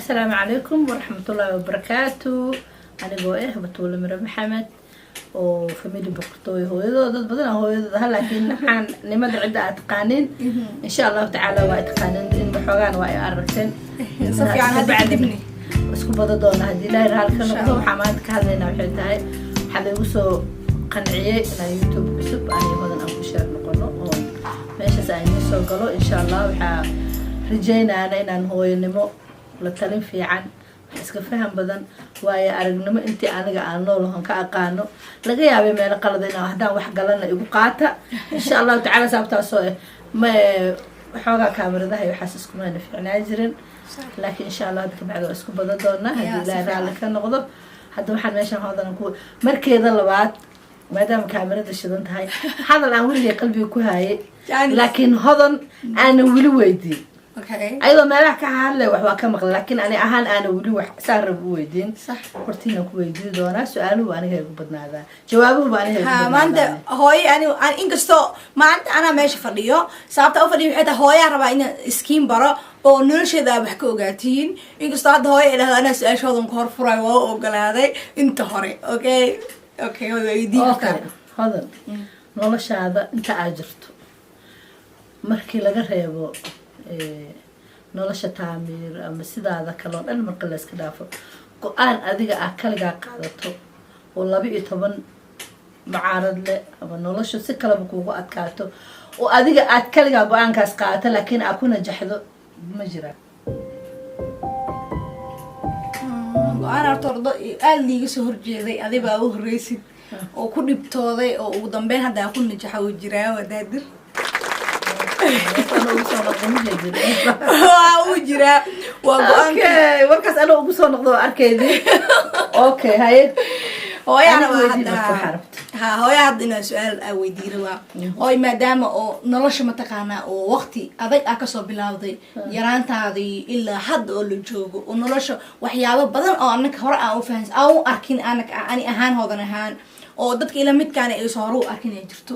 السلام عليكم ورحمة الله وبركاته. أنا بوئه بطولة مرة محمد وفاميلي بقرطوي هو ضد بدنا هو هلا لكن حن نمد عدة أتقانين إن شاء الله تعالى وأتقانين إن بحوجان وأركتين صفي عن هذا ابني اسكو بدضونا هدي لا يرهالك نقطة وحمادك هذا نوحيتها حدا يوسو قنعية إن يوتيوب بسب أنا هذا أبو شهر نقوله ماشي سأني سوقله إن شاء الله وح رجينا أنا إن هو ينمو لتلين في عن iska faham badan waayo aragnimo intii aniga aan noolahan ka aqaano laga yaabay meel qalad inaan hadaan wax galana igu qaata insha Allah taala sabtaasoo ma xoogaa kaamiradaha iyo xasas kuma fiicnaa jirin laakiin insha Allah dadka bacdo isku badan doona hadii la raali ka noqdo hadda waxaan meeshan hoodan ku markeeda labaad maadaama kaamirada shidan tahay hadal aan weliga qalbiga ku haayay laakiin hodan aan weli weydiin أيضا ما راح كهلا وحوا كمغل لكن أنا أهان أنا ولي وح سار بويدين صح قرتينا كويدين دونا سؤاله وأنا هيك بدنا هذا جوابه وأنا هيك ها ما أنت هوي أنا إنكستو ما أنت أنا ماشي فريو صارت أوفر حتى هوي ربع إن سكين برا أو نرشة ذا بحكوا قاتين إنكستو هذا هوي إلى أنا سؤال شو ذم كور فراي أو قال هذا أنت هوري أوكي هو يدي هذا نلاش هذا أنت أجرته مركي لقريبه nolosha taamir ama sidaada kale dhan marka la iska dhaafo go'aan adiga ah kaliga qaadato oo 12 macaarad leh ama nolosha si kale kuugu adkaato oo adiga aad kaliga go'aankaas qaadato laakiin aad ku najaxdo ma jiraan go'aan artordo aad liiga soo horjeeday adiga u horeysid oo ku dhibtooday oo ugu dambeyn hadda ku najaxo jiraa wadaadir وجرا اوكي وركاس انا ugu soo noqdo arkeydii okay hay hooyo ana hooyo hadda su'aal ay weydiiro waa hooyo maadaama oo nolosha ma taqaana oo waqti adag ah ka soo bilowday yaraantaadii ilaa hadda oo la joogo oo nolosha waxyaabo badan oo anaka hore aan u fahansan aan u arkin anaka ani ahaan hoodan ahaan oo dadka ila midkaan ay soo hor u arkin ay jirto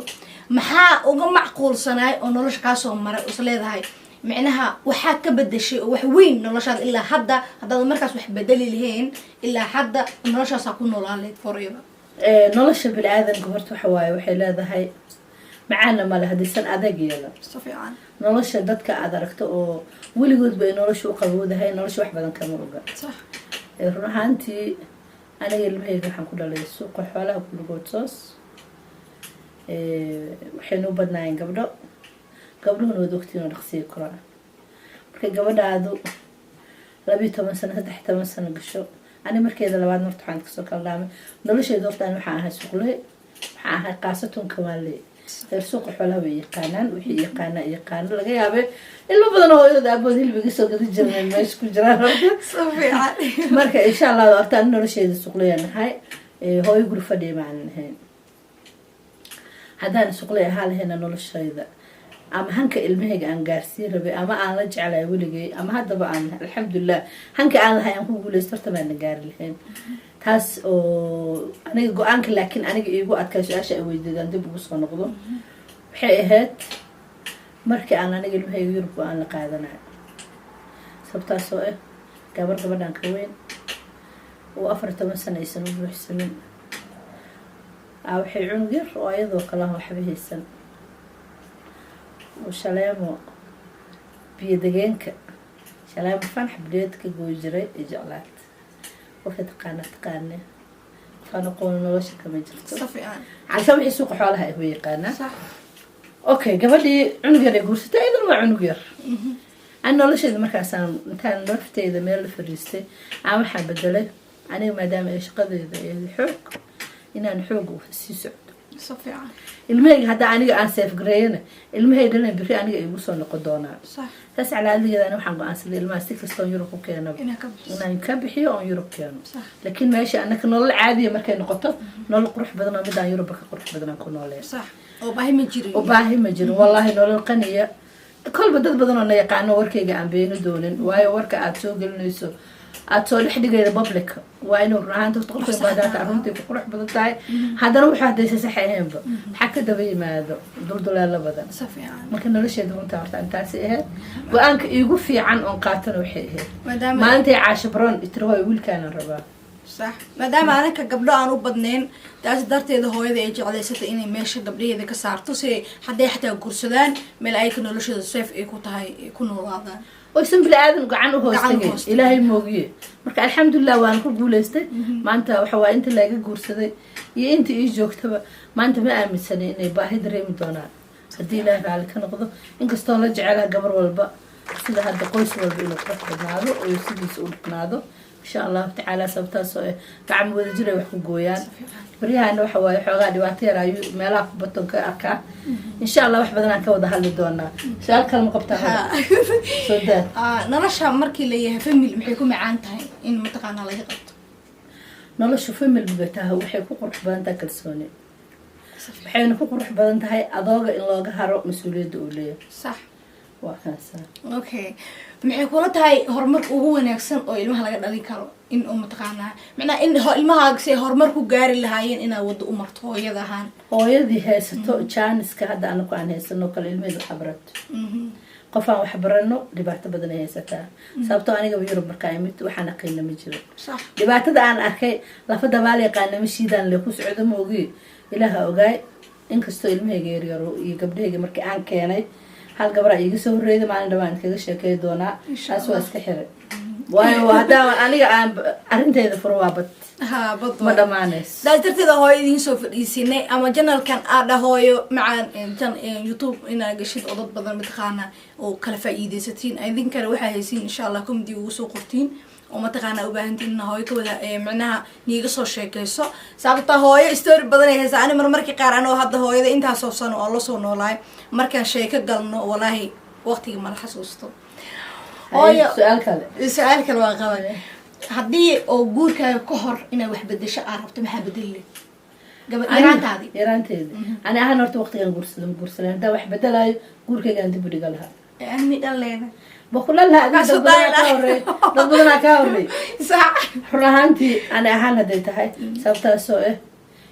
maxaa uga macquulsanaay oo nolosha ka soo maray oo leedahay macnaha waxa ka bedeshay oo wax weyn noloshaada ilaa hadda hadda markaas wax bedeli lahayn ilaa hadda noloshaas ku noolaaleed forever nolosha bil aadanka horta waxa waaye waxay leedahay macaana ma laha disan adag yeela safiican nolosha dadka aad aragto oo weligood bay nolosha u qabowdahay nolosha wax badan kama oga sax ruuxantii aniga ilmahayga waxaan ku dhalay suuqa xoolaha ku lugoodsoos waxaynu u badnaayeen gabdhuhuna wada waqtiina dhaqsiya koraan marka gabadhaadu 12 sano 13 sano gasho ani markeeda labaad marta waxaan kasoo kala dhaamay nolosheeda horta aan waxaan ahay suuqle waxaan ahay qaasatun kamaale suuqa xoolaha way yaqaanaan wixii yaqaan laga yaabay ilmo badan oo hooyada abood hilbiga soo gadi jireen meesha ku jiraan safiican marka insha Allah horta nolosheeda suuqleeyanahay hooyo guri fadhiya macnaheed haddaan suuqley ahaa lahayn noloshayda ama hanka ilmahayga aan gaarsiin rabay ama aan la jeclay weligay ama haddaba aan alxamdulillah hanka aan lahay aan ku guulaysto horta baan gaari lahayn taas oo aniga go'aanka laakiin aniga iigu adkaa su'aasha ay weydiidaan dib ugu soo noqdo waxay ahayd markii aan aniga ilmahayga Yurub aan la qaadanayo sabtaas oo gabadhan ka weyn oo 14 sano aysan u buuxsamin waxay cunug yar oo ayadoo kala waxba haysan وشلامو بيدجينك شلام فرح بديتك جوجري إجالات وفي تقانة فنقول نوشك مجرد صفيان عشان يسوق حالها هو قانا صح أوكي قبل لي عنقر يقول ستايد ما عنقر أنا ولا شيء مركزان كان رفتي إذا ميل فريستي عم حب بدله أنا ما دام إيش قضي الحوق إن نحوقه في سعود صفيان المهي هذا أنا أنسف جرينا المهي ده أنا بري أنا يوصل لقدونا صح بس على هذا أنا وحنا قاصد الماستيك استون يوروب كأنه أنا يكبحي أو يوروب كأنه لكن ماشي أنا كنا العادية ما كان نقطة نقول قروح بدنا بدنا يوروب قروح بدنا نكون عليه صح وباهي مجري والله نقول القنية كل بدنا يقعنا وركي عم بين دونن وهاي ورك أتسوق النسو aad soo dhex dhigayda public waa inuu runahaanta qofka baadaata runtii ku qurux badan tahay haddana wuxuu haddaysa sax ahaynba maxaa ka daba yimaado dulduleelo badan marka nolosheeda runta horta intaasi ahayd go-aanka iigu fiican oon qaatana waxay ahayd maalintay caasho baroon itirahooy wiilkaana rabaa صح مادام أنا كقبله أنا وبدنين تاس درت هذا هو إذا يجي على ستة إني ماشي قبليه إذا كسرته سي حدا يحتاج كورسدان من أي كنا ليش الصيف يكون تهاي يكونوا هذا ويسم بالآدم قعنه هو استجي إلهي موجي مرك الحمد لله وأنا كل جولسته ما أنت وحوا أنت اللي جا كورسده يا أنت إيش جوكتها ما أنت ما أمن سنة إني باهي دريم دونا هدي له على كنا قضى إنك استولج على قبر والبا سيدا هذا قوس والبينو قرح بنادو ويسيب يسؤول بنادو إن شاء الله تعالى سبتها سوء تعم وذجري وحقويان بريها إنه حواي حقا دواتي رايو ملاك بطن كأكا إن شاء الله واحد بدنا كوضا هل دونا سؤال كلمة قبتها سودان نرشها مركي ليه فيلم محيكو معان تاي إن متقانا ليه قبط نرشو فيلم ببيتها وحيكو قرح بدن تاكلسوني وحيكو قرح بدن تاي أضاغ إن لوغا هارو مسؤولية دولية صح وكاسا اوكي maxay kula tahay horumar ugu wanaagsan oo ilmaha laga dhalin karo in uu mataqaana macnaa in ilmahaagsi horumar ku gaari lahaayeen inaa wada u marto hooyada ahaan hooyadii haysato jaaniska hadda anagu aan haysano kale ilmeedu xabrato qofaan wax barano dhibaato badan ay haysataa sababtoo aniga Yurub markaa imid waxaan aqeena ma jiro dhibaatada aan arkay lafa dabaal yaqaan ma shiidaan le ku socdo moogi ilaaha ogaay inkastoo ilmahayga yar iyo gabdhahayga markii aan keenay hal gabar ay iga soo horeeyay maalin dhawaan kaga sheekay doonaa taas waa iska xiray waayo hada aniga aan arintayda furwaabad bad ma dhamaanays daartirtida hooyadii soo fadhiisinay ama channelkan aad hooyo macaan YouTube ina gashid odad badan mataqaana oo kala faa'iideysatiin idinkana waxa haysiin insha Allah comedy ugu soo qortiin oo mataqaana u baahantiin in hooyo ka wada macnaha niiga soo sheekayso sababta hooyo story badan ay haysaa ani markii qaar anoo hadda hooyada inta soo sano oo la soo noolaay markaan sheeko galno wallahi waqtiga ma la xasuusto hooyo su'aal kale waa qabanay haddii oo guurkaaga ka hor inay wax bedesho aad rabto maxaa bedeli yaraanteedii ani ahaan horta waqtigan guursadan hadaa wax bedelayo guurkaygaan dib u dhiga lahaa ani dhaleena بقول لها dad badan ka horey صح runaantii ana ahaan haday tahay sababta soo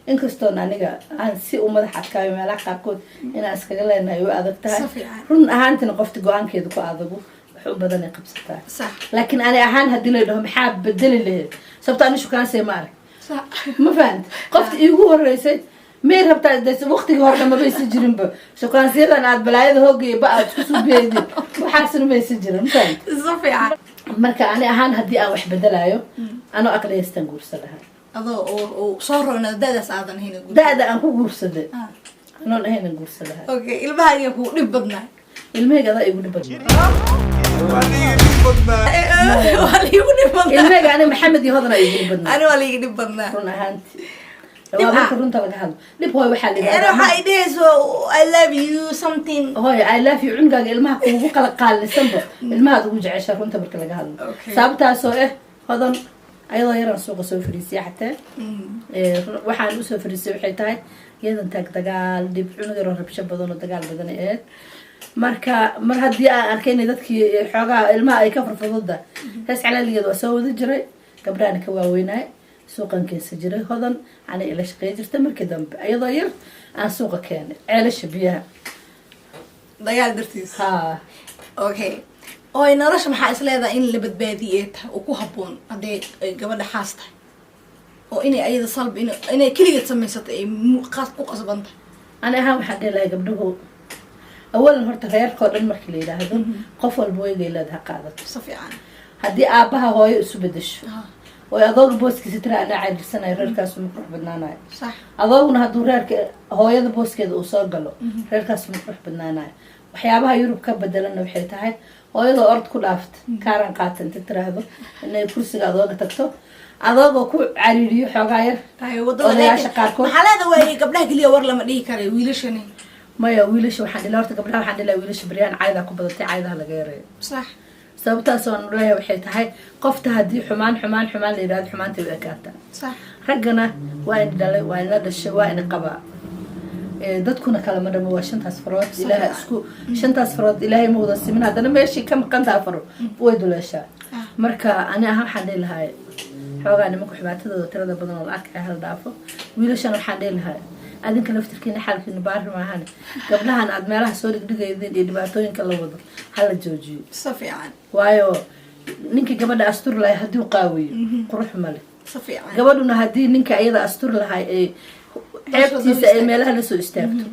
inkastoo aniga aan si u madax adkaayo meelaha qaarkood inaan iskaga leenahay oo adag tahay run ahaantina qofti go'aankeedu ku adagu wuxuu badan ay qabsataa صح laakiin ani ahaan hadii la dhaho maxaa bedeli lahayd sababta ani shukaansi ma arag صح ma fahant qofti iigu horeysay مير هبتا دس وقتي هورنا ما بيسجرين با شو كان سيران عاد بلايد هوجي بقى تكسو بيدي وحاسن ما يسجرين فهمت صافي عاد marka ani ahaan hadii aan wax bedelayo ano aqliyeystan guursadahay adoo oo soo roona dadaas aadan hina dada aan ku guursaday ano hina guursadahay okay ilmaha ku dhib badnaa ilmahayga igu dhib badnaa ilmahayga ani maxamed iyo hodana igu dhib badnaa ani wali igu dhib badnaa run ahaanti waa runta laga hadlo dib hooy waxa la yiraahdaa waxa ideeso I love you something hooy I love you cungaaga ilmaha kuugu kala qaalisanba ilmaha ugu jecesha runta marka laga hadlo sababtaas oo hodan ayadoo yaran suuqa soo fariisay xataa waxaan u soo fariisay waxay tahay yadan tag dagaal dib cunug yar rabsho badan oo dagaal badan marka mar hadii aan arkay dadkii xogaa ilmaha ay ka farfadooda hees calaaligeed waa soo wada jiray gabdhaana ka waaweynay suuqan keensa jiray hodan ana ila shaqay jirta markii dambe ayadoo yar aan suuqa keenay ceelasha biyaha dagaal dartiis ha okay oo nolosha maxaa isleedahay in la badbaadiyo oo ku haboon haday gabadha xaas tahay oo inay ayada salb inay kaliya sameysatay ay qaas ku qasbanta ana ahaan waxa dheelay gabdhuhu awalan horta reerkoo dhan markii la yiraahdo qof walba way leedahay qaadato safiican hadii aabaha hooyo isu bedesho وأضاق بوسك سترى أنا عاد سنة ريركاس مكروح بدنانا صح أضاقنا هدو ريرك هواية بوسك كده وصاقله ريركاس مكروح بدنانا وحيابها يوروب كبدلنا وحيتها هواية الأرض كل عفت كارن قاتل تترى هذا إنه يكرسي أضاق تكتو أضاق وكو عريريو حقاير أيوة وضع محل هذا وهي قبلها كلية ورلا ما ليه كاري ويلشني ما يا ويلش وحد الله قبلها وحد الله ويلش بريان عايدة كبدتي عايدة لغيره صح sababtaas oo nolay waxay tahay qofta hadii xumaan la yiraahdo xumaanta way kaata sax ragana waa in dhalay waa in la dhashay waa in qaba dadkuna kala ma dhamo waa shantaas farood ilaahay isku shantaas farood ilaahay ma wada simin hadana meeshii ka maqan taa faro way duleeshaa marka ani ahaan waxaan dhihi lahay xoogaa nimanka xubaatadooda tirada badan oo la arkaya hal dhaafo wiilashan waxaan dhihi lahay adinka laftirkiina xaalkiina baari maahan gabdhahan aad meelaha soo dhigdhigaydeen iyo dhibaatooyinka la wado hala joojiyo si fiican waayo ninkii gabadha astur lahay hadduu qaawiyo qurux male si fiican gabadhuna haddii ninka iyada astur lahay ay ceebtiisa ay meelaha la soo istaagto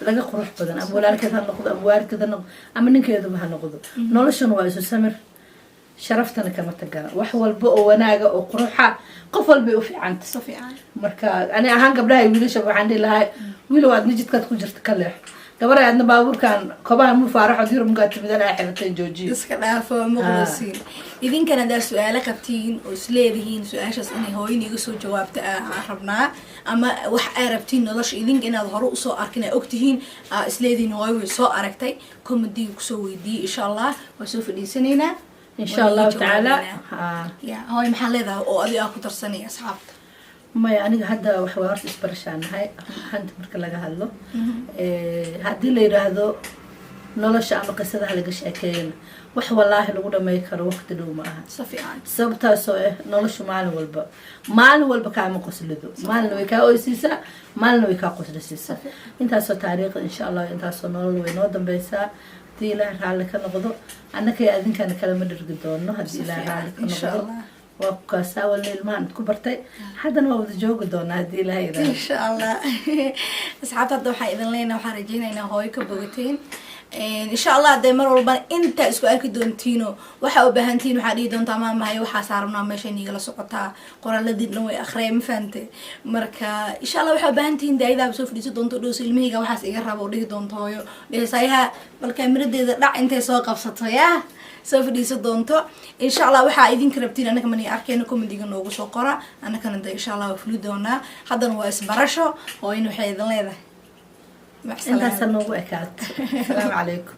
laga qurux badan ama walaalkeed ha noqdo ama waalidkeed ha noqdo ama ninkeeduba ha noqdo noloshuna waa isu samir sharaftana kama tagana wax walba oo wanaaga oo quruxa qof walba u fiicanta si fiican marka ani ahaan gabdhaha iyo wiilasha waxaan dhihi lahay wiilow aad nijidkaad ku jirta ka leex gabadha aadna baabuurkan kobaha mu faaraxo dir mugaa timidan ay xiratay joojiyo iska dhaafo maqlasiin idinkana hadaa su-aalo qabtiin oo isleedihiin su-aashaas inay hooyin iga soo jawaabta aan rabnaa ama wax aa rabtiin nolosha idinka inaad hore usoo arkin aa ogtihiin aa isleedihiin hooyo way soo aragtay commentiga kusoo weydiiyey insha allah waa soo fadhiisanaynaa إن شاء الله تعالى يا هاي محل هذا أو أبي أكو ترسني أصحاب ما يعني هذا وحوارت إسبرشان هاي هنت مركل لها هلو هدي اللي هذا نلاش عم قصة هلا قش أكين وح والله لو ما يكر وقت لو معها صفيان سبتها سوء نلاش مال والبا كعم قص لذو مال ويكا أوسيسا مال ويكا قص لسيسا أنت سو تاريخ إن شاء الله أنت سو نول وينودم بيسا هدي إله رالي كنقضو أنا كي أذن كان كلام درج دونه هدي إله رالي كنقضو وكاسا والليلمان كبرتي حدا ما بده جوج دونه هدي إله يدا إن شاء الله أصحاب الضحى إذن لينا وحرجينا إنه هاي كبوتين إن شاء الله دايما والبان أنت سؤال كدونتينو وحاو بهانتين وحدي دون تمام هاي وحصارنا ماشي نيجي لسقطها قرا الذي نوي أخرى مفنتي مركا إن شاء الله وحاو بهانتين دا إذا بسوف دي دون تدوس الميجا وحاس إجرب ودي دون تايو لسايها بالكاميرا دي لا أنت سوق قفصتها يا سوف دي دونتو إن شاء الله وحا إذن كربتين أنا كمان أركينكم من ديجا نوجو سقرا أنا كان إن شاء الله فلودونا هذا هو اسبرشو وإنه حيدن لذا انت سنوه اكاد السلام عليكم